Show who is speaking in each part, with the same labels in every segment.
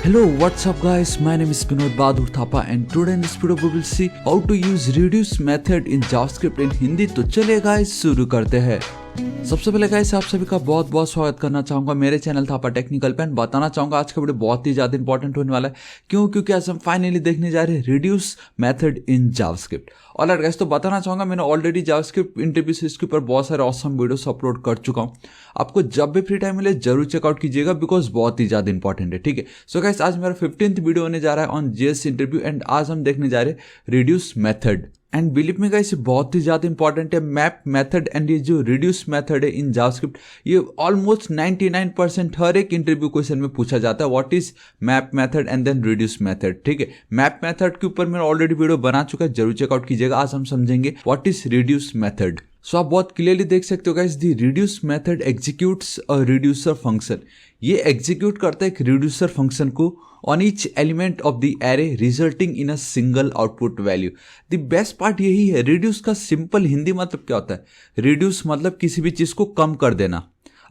Speaker 1: Hello, what's up guys? My name is Vinod Bahadur Thapa and today in this video we will see how to use reduce method in JavaScript in Hindi। तो चलिए guys शुरू करते हैं। सबसे पहले guys आप सभी का बहुत बहुत स्वागत करना चाहूंगा मेरे चैनल थापा टेक्निकल पे। बताना चाहूंगा आज का वीडियो बहुत ही ज्यादा इंपॉर्टेंट होने वाला है। क्योंकि आज हम फाइनली देखने जा रहे हैं reduce method in JavaScript. Alright guys, तो बताना चाहूंगा मैंने ऑलरेडी जावास्क्रिप्ट इंटरव्यू सीरीज के ऊपर बहुत सारे ऑसम वीडियोस अपलोड कर चुका हूं। आपको जब भी फ्री टाइम मिले जरूर चेकआउट कीजिएगा बिकॉज बहुत ही ज्यादा इंपॉर्टेंट है। ठीक है, सो गाइस आज मेरा 15th वीडियो होने जा रहा है ऑन जेएस इंटरव्यू एंड आज हम देखने जा रहे हैं रिड्यूस मेथड। एंड बिलीव में गाइस ये बहुत ही ज्यादा इंपॉर्टेंट है। मैप मेथड एंड ये जो रिड्यूस मेथड है इन जावास्क्रिप्ट ये ऑलमोस्ट 99% हर एक इंटरव्यू क्वेश्चन में पूछा जाता है। What is map method and then reduce method. ठीक है, मैप मेथड के ऊपर मैंने ऑलरेडी वीडियो बना चुका है, जरूर चेकआउट कीजिएगा। आज हम समझेंगे व्हाट इज रिड्यूस मेथड। सो आप बहुत क्लियरली देख सकते हो guys, the reduce method executes a reducer function. ये एग्जीक्यूट करता है एक रिड्यूसर फंक्शन को on each element of the array resulting in a single output value. The best part यही है, रिड्यूस का सिंपल हिंदी मतलब क्या होता है? रिड्यूस मतलब किसी भी चीज को कम कर देना।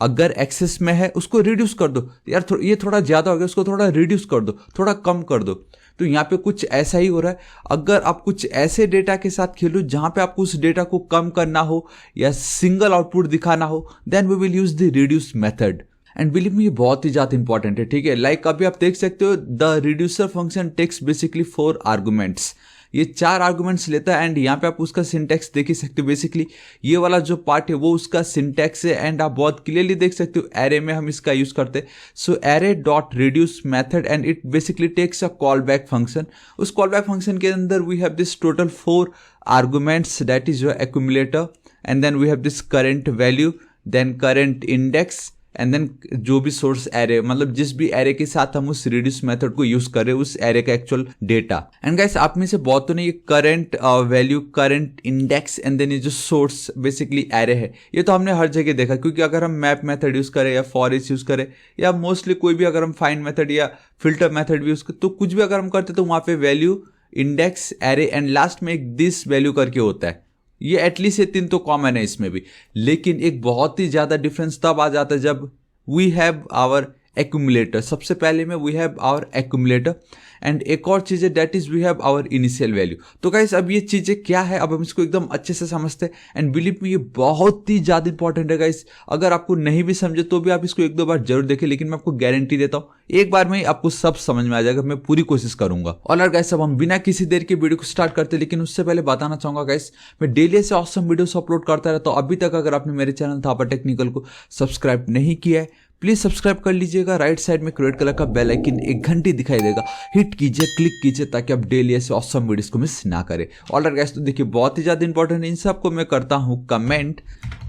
Speaker 1: अगर एक्सेस में है उसको रिड्यूस कर दो, यार ये थोड़ा ज्यादा हो गया, उसको थोड़ा रिड्यूस कर दो, थोड़ा कम कर दो। तो यहाँ पे कुछ ऐसा ही हो रहा है। अगर आप कुछ ऐसे डेटा के साथ खेलो जहां पे आपको उस डेटा को कम करना हो या सिंगल आउटपुट दिखाना हो, then we will use the reduce method. And believe me ये बहुत ही ज्यादा इंपॉर्टेंट है। ठीक है, लाइक अभी आप देख सकते हो the reducer function takes basically 4 arguments. ये 4 आर्गुमेंट्स लेता है एंड यहाँ पे आप उसका सिंटैक्स देख ही सकते हो। बेसिकली ये वाला जो पार्ट है वो उसका सिंटैक्स है एंड आप बहुत क्लियरली देख सकते हो एरे में हम इसका यूज करते हैं। सो array dot reduce method and it basically takes a call back function. उस कॉल बैक फंक्शन के अंदर we have this total 4 arguments that is your accumulator and then we have this current value, then current index and then जो भी source array, मतलब जिस भी array के साथ हम उस रिड्यूस मेथड को यूज कर रहे हैं उस एरे का एक्चुअल डेटा। एंड गाइस आप में से बहुतों ने ये current value, current index and then ये जो सोर्स बेसिकली एरे है ये तो हमने हर जगह देखा। क्योंकि अगर हम मैप मेथड यूज करें या फॉर ईच यूज करें या मोस्टली कोई भी अगर हम फाइंड मेथड या फिल्टर मेथड भी यूज करें तो कुछ भी अगर हम करते तो वहां पे value, index, array and last में एक दिस वैल्यू करके होता है। ये एटलीस्ट ये 3 तो कॉमन है इसमें भी। लेकिन एक बहुत ही ज्यादा डिफरेंस तब आ जाता है जब वी हैव आवर एक्यूमुलेटर। सबसे पहले में we have our accumulator and एक और चीज है that is we have our initial value. तो गाइस अब ये चीजें क्या है, अब हम इसको एकदम अच्छे से समझते हैं। एंड बिलीव मी ये बहुत ही ज्यादा इंपॉर्टेंट है गाइस। अगर आपको नहीं भी समझे तो भी आप इसको 1-2 बार जरूर देखें, लेकिन मैं आपको गारंटी देता हूँ एक बार में ही आपको सब समझ में आ जाएगा। मैं पूरी कोशिश करूंगा। और गाइस अब हम बिना किसी देर के वीडियो को स्टार्ट करते हैं, लेकिन उससे पहले बताना चाहूंगा गाइस मैं डेली से ऑसम वीडियोस अपलोड करता रहता हूं। अभी तक अगर आपने मेरे चैनल थापा टेक्निकल को सब्सक्राइब नहीं किया है प्लीज सब्सक्राइब कर लीजिएगा। राइट साइड में रेड कलर का बेल आइकन 1 घंटे दिखाई देगा, हिट कीजिए, क्लिक कीजिए ताकि आप डेली ऐसे ऑसम वीडियोस को मिस ना करें। ऑलराइट गाइस, तो देखिए बहुत ही ज्यादा इंपॉर्टेंट है, इन सबको मैं करता हूँ comment.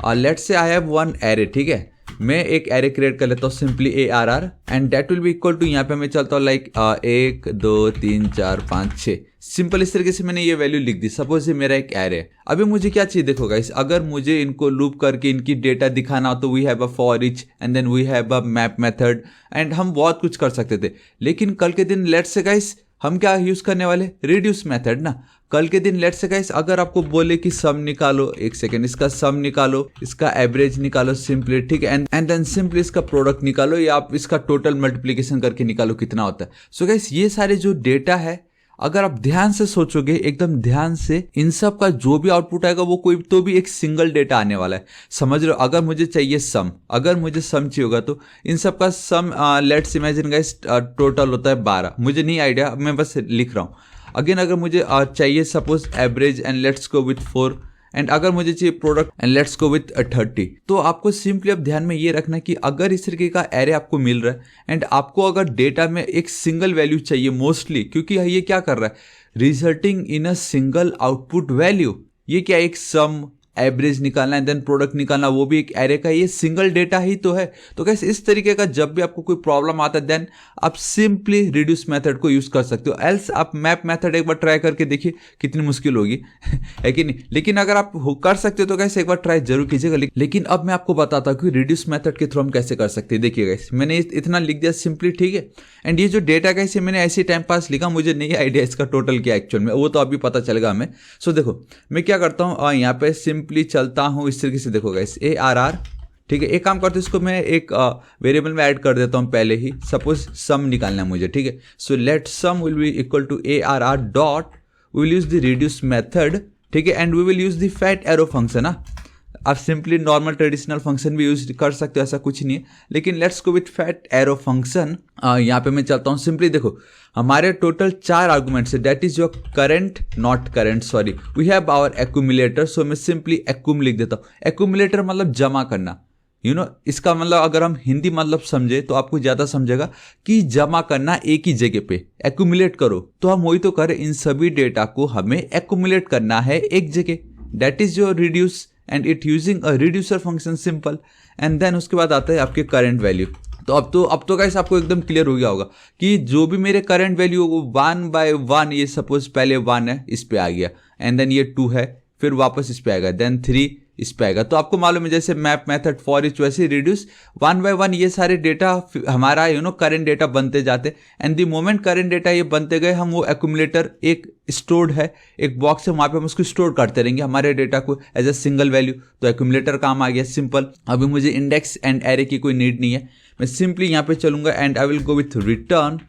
Speaker 1: Let's say I have 1 array. ठीक है, मैं एक एरे क्रिएट कर लेता हूँ simply ARR and that will be equal to, यहाँ पे मैं चलता हूँ लाइक 1 2 3 4 5 6। सिंपल इस तरीके से मैंने ये वैल्यू लिख दी। सपोज ये मेरा एक एरे है। अभी मुझे क्या चाहिए देखो गाइस, अगर मुझे इनको लूप करके इनकी डेटा दिखाना हो तो we have a for each and then we have a map method and हम बहुत कुछ कर सकते थे। लेकिन कल के दिन लेट्स से गाइस हम क्या यूज करने वाले, रिड्यूस मेथड ना। कल के दिन लेट्स से गाइस अगर आपको बोले कि सम निकालो, 1 सेकेंड, इसका सम निकालो, इसका एवरेज निकालो सिंपली। ठीक है, एंड देन सिंपली इसका प्रोडक्ट निकालो या आप इसका टोटल मल्टीप्लीकेशन करके निकालो कितना होता है। सो गाइस ये सारे जो डेटा है अगर आप ध्यान से सोचोगे, एकदम ध्यान से, इन सब का जो भी आउटपुट आएगा वो कोई तो भी एक सिंगल डेटा आने वाला है। समझ रहे हो? अगर मुझे चाहिए सम, अगर मुझे सम चाहिए होगा तो इन सब का सम लेट्स इमेजिन गाइस टोटल होता है 12। मुझे नहीं आइडिया, मैं बस लिख रहा हूँ। अगेन अगर मुझे चाहिए suppose average and let's go with 4 and अगर मुझे चाहिए product and let's go with 30। तो आपको सिंपली अब ध्यान में ये रखना कि अगर इस तरीके का एरे आपको मिल रहा है एंड आपको अगर डेटा में एक सिंगल वैल्यू चाहिए मोस्टली, क्योंकि ये क्या कर रहा है, resulting in a single output value. ये क्या एक सम, एवरेज निकालना है देन प्रोडक्ट निकालना, वो भी एक एरे का, ये सिंगल डेटा ही तो है। तो कैसे इस तरीके का जब भी आपको कोई प्रॉब्लम आता है देन आप सिंपली रिड्यूस मेथड को यूज कर सकते हो। एल्स आप मैप मेथड एक बार ट्राई करके देखिए कितनी मुश्किल होगी है कि नहीं। लेकिन अगर आप कर सकते हो तो कैसे एक बार ट्राई जरूर कीजिएगा। लेकिन अब मैं आपको बताता हूँ कि रिड्यूस मेथड के थ्रू हम कैसे कर सकते हैं। देखिए गाइस मैंने इतना लिख दिया सिंपली, ठीक है। एंड ये जो डेटा गाइस मैंने ऐसे टाइम पास लिखा, मुझे नहीं आइडिया इसका टोटल क्या एक्चुअल में, वो तो अभी पता चलेगा हमें। सो देखो मैं क्या करता हूँ, यहाँ पे सिंपली चलता हूँ इस तरीके से। देखो गाइस ARR ठीक है, एक काम करते हैं, इसको मैं एक वेरिएबल में ऐड कर देता हूँ पहले ही। सपोज सम निकालना है मुझे, ठीक है। So let sum will be equal to ARR dot we will use the reduce method, ठीक है, and we will use the fat arrow function. आप सिंपली नॉर्मल ट्रेडिशनल फंक्शन भी यूज कर सकते हो, ऐसा कुछ नहीं है, लेकिन let's go with fat arrow function. यहाँ पे मैं चलता हूँ। सिंपली देखो हमारे टोटल 4 आर्गुमेंट्स है, that is your current, not current, sorry, we have our accumulator. सो मैं सिंपली एक्यूम लिख देता हूँ। एक्यूमुलेटर मतलब जमा करना, इसका मतलब अगर हम हिंदी मतलब समझे तो आपको ज्यादा समझेगा कि जमा करना एक ही जगह पे, एक्यूमुलेट करो। तो हम वही तो करें, इन सभी डेटा को हमें एक्यूमुलेट करना है एक जगह, that is your reduce and it using a reducer function, simple. And then उसके बाद आता है आपके करंट वैल्यू। तो अब तो गाइस आपको एकदम क्लियर हो गया होगा कि जो भी मेरे करंट वैल्यू वो 1 by 1, ये सपोज पहले 1 है, इस पे आ गया, एंड देन ये 2 है, फिर वापस इस पे आएगा, देन 3 इस पे आएगा। तो आपको मालूम है जैसे मैप मेथड फॉर इच, वैसे रिड्यूस 1 by 1 ये सारे डेटा हमारा करंट डेटा बनते जाते, and the moment current data ये बनते गए, हम वो एक्यूमुलेटर एक स्टोर्ड है, एक बॉक्स है, वहां पे हम उसको स्टोर करते रहेंगे हमारे डेटा को एज अ सिंगल वैल्यू। तो एक्यूमुलेटर काम आ गया, सिंपल। अभी मुझे इंडेक्स एंड एरे की कोई नीड नहीं है, मैं सिंपली यहाँ पे चलूंगा and I will go with return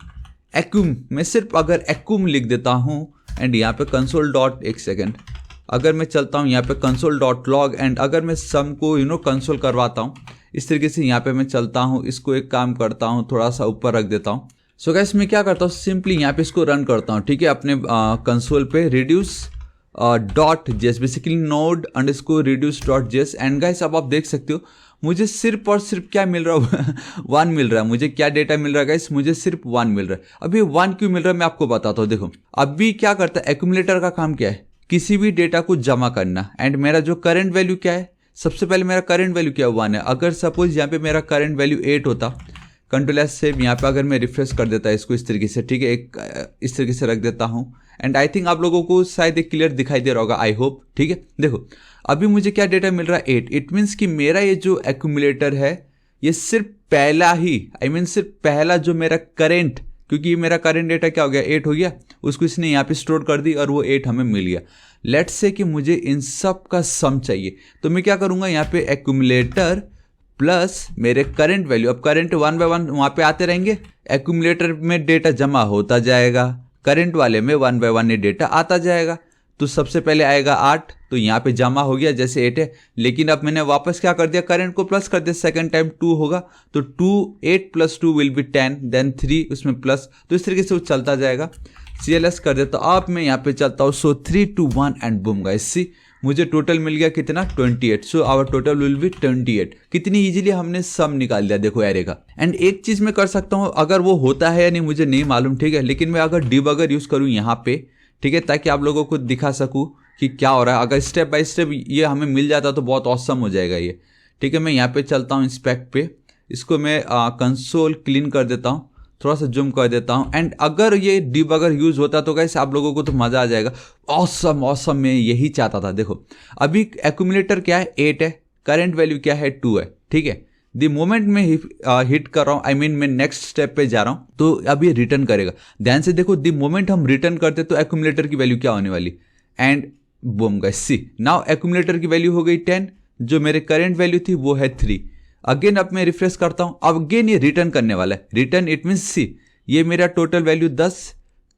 Speaker 1: एक्यूम। मैं सिर्फ अगर एक्यूम लिख देता हूँ एंड यहाँ पे कंसोल डॉट, एक सेकेंड, अगर मैं चलता हूँ यहाँ पे कंसोल डॉट लॉग एंड अगर मैं सम को कंसोल करवाता हूँ इस तरीके से, यहाँ पे मैं चलता हूँ, इसको एक काम करता हूँ, थोड़ा सा ऊपर रख देता हूँ। सो गाइस मैं क्या करता हूँ, सिंपली यहाँ पे इसको रन करता हूँ, ठीक है, अपने कंसोल पे रिड्यूस डॉट जेस, basically node underscore reduce dot जेस। एंड गाइस अब आप देख सकते हो मुझे सिर्फ और सिर्फ क्या मिल रहा है 1 मिल रहा है। मुझे क्या डेटा मिल रहा है गाइस, मुझे सिर्फ 1 मिल रहा है। अभी 1 क्यों मिल रहा है मैं आपको बताता हूँ। देखो अभी क्या करता है, एक्यूमुलेटर का काम क्या है, किसी भी डेटा को जमा करना। एंड मेरा जो करंट वैल्यू क्या है, सबसे पहले मेरा करंट वैल्यू क्या 1 है। अगर सपोज यहाँ पे मेरा करंट वैल्यू 8 होता, कंट्रोल एस से यहाँ पे अगर मैं रिफ्रेश कर देता इसको इस तरीके से, ठीक है, एक इस तरीके से रख देता हूँ। एंड आई थिंक आप लोगों को शायद एक क्लियर दिखाई दे रहा होगा, आई होप, ठीक है। देखो अभी मुझे क्या डेटा मिल रहा है 8। इट मीन्स कि मेरा ये जो एक्यूमुलेटर है ये सिर्फ पहला ही, सिर्फ पहला जो मेरा करेंट, क्योंकि मेरा करंट डेटा क्या हो गया 8 हो गया, उसको इसने यहाँ पे स्टोर कर दी और वो 8 हमें मिल गया। लेट्स से कि मुझे इन सब का सम चाहिए, तो मैं क्या करूँगा, यहाँ पे एक्यूमुलेटर प्लस मेरे करंट वैल्यू। अब करंट 1 by 1 वहाँ पे आते रहेंगे, एक्यूमुलेटर में डेटा जमा होता जाएगा, करंट वाले में 1 by 1 ये डेटा आता जाएगा। तो सबसे पहले आएगा 8, तो यहाँ पे जमा हो गया जैसे 8 है, लेकिन अब मैंने वापस क्या कर दिया, करंट को प्लस कर दिया, सेकंड टाइम 2 होगा, तो 8 + 2 विल बी 10, देन 3 उसमें प्लस, तो इस तरीके से वो चलता जाएगा। CLS कर देता हूँ। अब मैं यहाँ पे चलता हूँ, so 3 2 1 and boom guys, see मुझे टोटल मिल गया कितना 28। So our total will be 28। कितनी इजीली हमने सम निकाल दिया देखो एरे का। एंड एक चीज मैं कर सकता हूँ, अगर वो होता है या नहीं मुझे नहीं मालूम, ठीक है, लेकिन मैं अगर डिबगर यूज करूँ यहाँ पे, ठीक है, ताकि आप लोगों को दिखा सकूँ कि क्या हो रहा है। अगर स्टेप बाय स्टेप ये हमें मिल जाता तो बहुत ऑसम हो जाएगा ये, ठीक है। मैं यहाँ पे चलता हूँ इंस्पेक्ट पे, इसको मैं कंसोल क्लीन कर देता हूँ, थोड़ा सा जूम कर देता हूँ। एंड अगर ये डिबगर यूज होता तो गाइस आप लोगों को तो मजा आ जाएगा। ऑसम मैं यही चाहता था। देखो अभी एक्यूमुलेटर क्या है 8 है, करंट वैल्यू क्या है 2 है, ठीक है। द मोमेंट में हिट कर रहा हूँ, मैं नेक्स्ट स्टेप पे जा रहा हूँ, तो अब ये रिटर्न करेगा। ध्यान से देखो, द मोमेंट हम रिटर्न करते तो एक्यूमुलेटर की वैल्यू क्या होने वाली, and boom guys, see now accumulator की वैल्यू हो गई 10, जो मेरे करंट वैल्यू थी वो है 3। अगेन अब मैं रिफ्रेश करता हूं, अब अगेन ये रिटर्न करने वाला है, रिटर्न, इट मीन्स सी ये मेरा टोटल वैल्यू 10,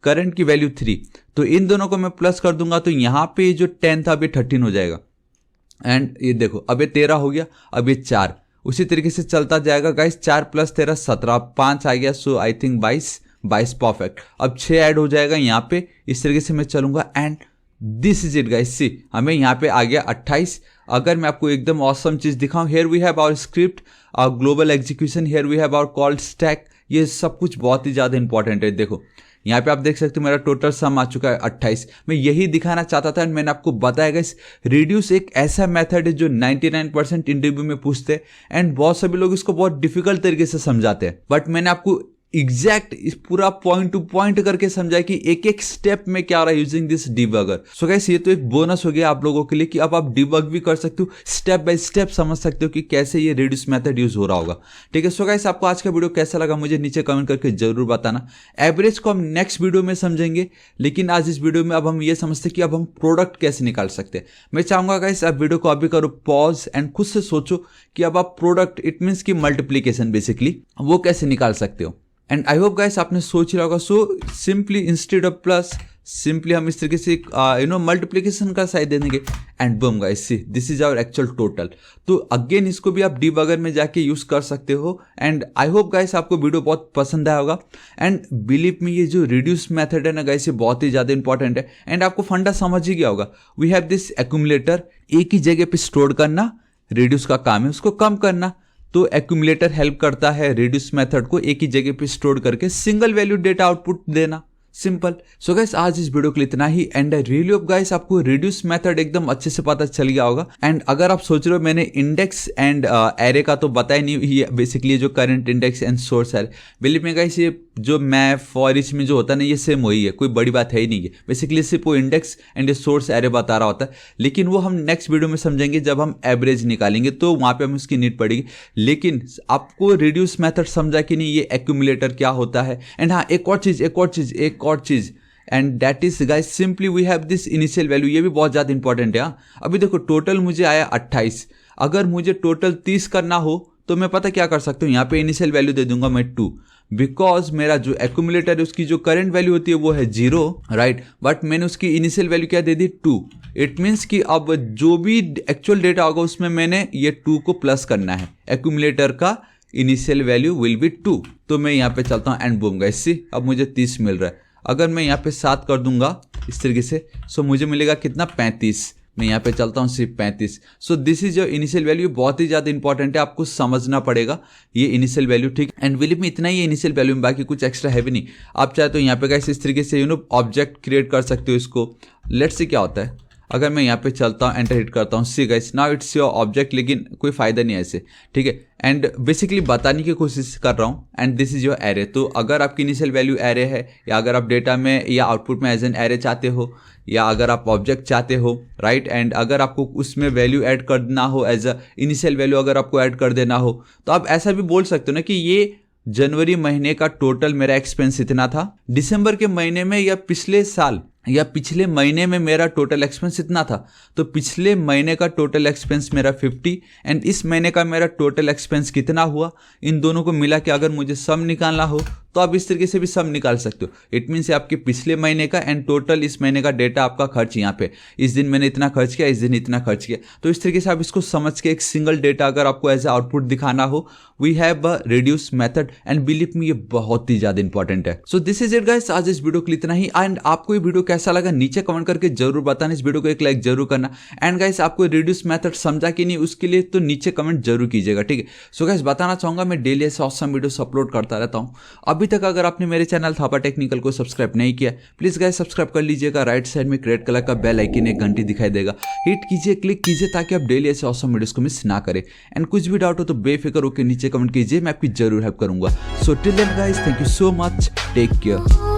Speaker 1: करंट की वैल्यू 3, तो इन दोनों को मैं प्लस कर दूंगा, तो यहां पे जो 10 था अब ये 13 हो जाएगा। एंड ये देखो अब ये 13 हो गया, अब ये 4, उसी तरीके से चलता जाएगा गाइस। 4 + 13 17, 5 आ गया, सो आई थिंक 22 परफेक्ट। अब 6 ऐड हो जाएगा यहाँ पे, इस तरीके से मैं चलूंगा and this is it guys, सी हमें यहाँ पे आ गया 28। अगर मैं आपको एकदम ऑसम चीज दिखाऊं, here we have our script, our global execution, here we have our called stack, ये सब कुछ बहुत ही ज्यादा इंपॉर्टेंट है। देखो यहाँ पे आप देख सकते हो मेरा टोटल सम आ चुका है 28। मैं यही दिखाना चाहता था, मैंने आपको बताया गाइस, रिड्यूस एक ऐसा मेथड है जो 99% इंटरव्यू में पूछते हैं, एंड बहुत सभी लोग इसको बहुत डिफिकल्ट तरीके से समझाते हैं, बट मैंने आपको एग्जैक्ट इस पूरा पॉइंट टू पॉइंट करके समझाया कि एक एक स्टेप में क्या रहा using this debugger. So guys ये तो एक बोनस हो गया आप लोगों के लिए कि अब आप डिबग भी कर सकते हो, स्टेप बाय स्टेप समझ सकते हो कि कैसे ये रिड्यूस मेथड यूज हो रहा होगा। ठीक है, सो गाइस आपको आज का वीडियो कैसा लगा मुझे नीचे कमेंट करके जरूर बताना। एवरेज को हम नेक्स्ट वीडियो में समझेंगे, लेकिन आज इस वीडियो में अब हम ये समझते कि अब हम प्रोडक्ट कैसे निकाल सकते हैं। मैं चाहूंगा गाइस आप वीडियो को अभी करो पॉज एंड खुद से सोचो कि अब आप प्रोडक्ट इट मीन्स की मल्टीप्लीकेशन बेसिकली वो कैसे निकाल सकते हो। एंड आई होप गाइस आपने सोच रहा होगा। So simply instead of plus simply हम इस तरीके से मल्टीप्लिकेशन का साइड दे देंगे and boom guys see this is our actual total. तो अगेन इसको भी आप डिबगर में जाके यूज कर सकते हो। एंड आई होप गाइस आपको वीडियो बहुत पसंद आया होगा। एंड बिलीव में ये जो रिड्यूस मेथड है ना गाइस ये बहुत ही ज्यादा इंपॉर्टेंट है। एंड आपको फंडा समझ ही गया होगा। वी हैव दिस एक्यूमुलेटर, एक ही जगह पे स्टोर करना रिड्यूस का काम है, उसको कम करना। तो एक्यूमुलेटर हेल्प करता है रिड्यूस मेथड को एक ही जगह पे स्टोर करके सिंगल वैल्यू डेटा आउटपुट देना, सिंपल। सो गाइस आज इस वीडियो के लिए इतना ही। And I really hope guys आपको रिड्यूस मेथड एकदम अच्छे से पता चल गया होगा। एंड अगर आप सोच रहे हो मैंने इंडेक्स एंड एरे का तो बताया नहीं, ये बेसिकली जो current index and source array, believe में गाइस ये जो मैप फॉर ईच में जो होता है ना ये सेम वही है, कोई बड़ी बात है ही नहीं है। बेसिकली सिर्फ वो इंडेक्स एंड ये सोर्स एरे बता रहा होता है, लेकिन वो हम नेक्स्ट वीडियो में समझेंगे जब हम एवरेज निकालेंगे तो वहां पे हम उसकी नीड पड़ेगी। लेकिन आपको रिड्यूस मेथड समझा कि नहीं, ये एक्यूमुलेटर क्या होता है। एंड हाँ एक और चीज and that is guys simply we have this initial value, ये भी बहुत ज्यादा इंपॉर्टेंट है। अभी देखो टोटल मुझे आया 28, अगर मुझे टोटल 30 करना हो तो मैं पता क्या कर सकता हूँ, यहाँ पे इनिशियल वैल्यू दे दूंगा मैं 2, बिकॉज मेरा जो एक्यूमुलेटर है उसकी जो करंट वैल्यू होती है वो है 0 राइट, बट मैंने उसकी इनिशियल वैल्यू क्या दे दी 2। इट मीन्स कि अब जो भी एक्चुअल डेटा होगा उसमें मैंने ये 2 को प्लस करना है। एक्यूमुलेटर का इनिशियल वैल्यू विल बी 2। तो मैं यहाँ पे चलता हूँ एंड बूम गाइस सी अब मुझे 30 मिल रहा है। अगर मैं यहाँ पे 7 कर दूंगा इस तरीके से, सो मुझे मिलेगा कितना 35। मैं यहाँ पे चलता हूँ सिर्फ 35। सो this is your initial value, बहुत ही ज़्यादा इंपॉर्टेंट है, आपको समझना पड़ेगा ये इनिशियल वैल्यू। ठीक, एंड बिलीव में इतना ही इनिशियल वैल्यू में, बाकी कुछ एक्स्ट्रा है भी नहीं। आप चाहे तो यहाँ पे गाइस इस तरीके से ऑब्जेक्ट क्रिएट कर सकते हो इसको। लेट्स सी क्या होता है अगर मैं यहाँ पे चलता हूँ एंटर हिट करता हूँ, see guys now it's your object, लेकिन कोई फायदा नहीं है ऐसे। ठीक है, एंड बेसिकली बताने की कोशिश कर रहा हूँ and this is your array. तो अगर आपकी इनिशियल वैल्यू एरे है, या अगर आप डेटा में या आउटपुट में एज एन एरे चाहते हो, या अगर आप ऑब्जेक्ट चाहते हो राइट, एंड अगर आपको उसमें वैल्यू ऐड करना हो एज अ इनिशियल वैल्यू अगर आपको ऐड कर देना हो, तो आप ऐसा भी बोल सकते हो ना कि ये जनवरी महीने का टोटल मेरा एक्सपेंस इतना था, दिसंबर के महीने में या पिछले साल या पिछले महीने में मेरा टोटल एक्सपेंस इतना था, तो पिछले महीने का टोटल एक्सपेंस मेरा 50 एंड इस महीने का मेरा टोटल एक्सपेंस कितना हुआ, इन दोनों को मिला के अगर मुझे सम निकालना हो तो आप इस तरीके से भी सम निकाल सकते हो। इट मीन्स आपके पिछले महीने का एंड टोटल इस महीने का डेटा आपका खर्च यहाँ पे, इस दिन मैंने इतना खर्च किया, इस दिन इतना खर्च किया। तो इस तरीके से आप इसको समझ के एक सिंगल डेटा अगर आपको एज ए आउटपुट दिखाना हो, we have a reduce method and believe me ये बहुत ही ज्यादा इंपॉर्टेंट है। So this is it guys, आज इस वीडियो के लिए इतना ही। एंड आपको ये वीडियो कैसा लगा नीचे कमेंट करके जरूर बताना, इस वीडियो को एक लाइक जरूर करना। एंड गाइस आपको रिड्यूस मेथड समझा कि नहीं उसके लिए तो नीचे कमेंट जरूर कीजिएगा। ठीक है, सो गाइस बताना चाहूंगा मैं डेली ऐसे ऑसम वीडियोस अपलोड करता रहता हूँ। अभी तक अगर आपने मेरे चैनल थापा टेक्निकल को सब्सक्राइब नहीं किया, प्लीज गाइस सब्सक्राइब कर लीजिएगा। राइट साइड में रेड कलर का बेल आइकन एक घंटी दिखाई देगा, हिट कीजिए, क्लिक कीजिए ताकि आप डेली ऐसे ऑसम वीडियोस को मिस ना करें। एंड कुछ भी डाउट हो तो बेफिक्र होकर नीचे कमेंट कीजिए, मैं आपकी जरूर हेल्प करूंगा। So till then guys, thank you so much, take care.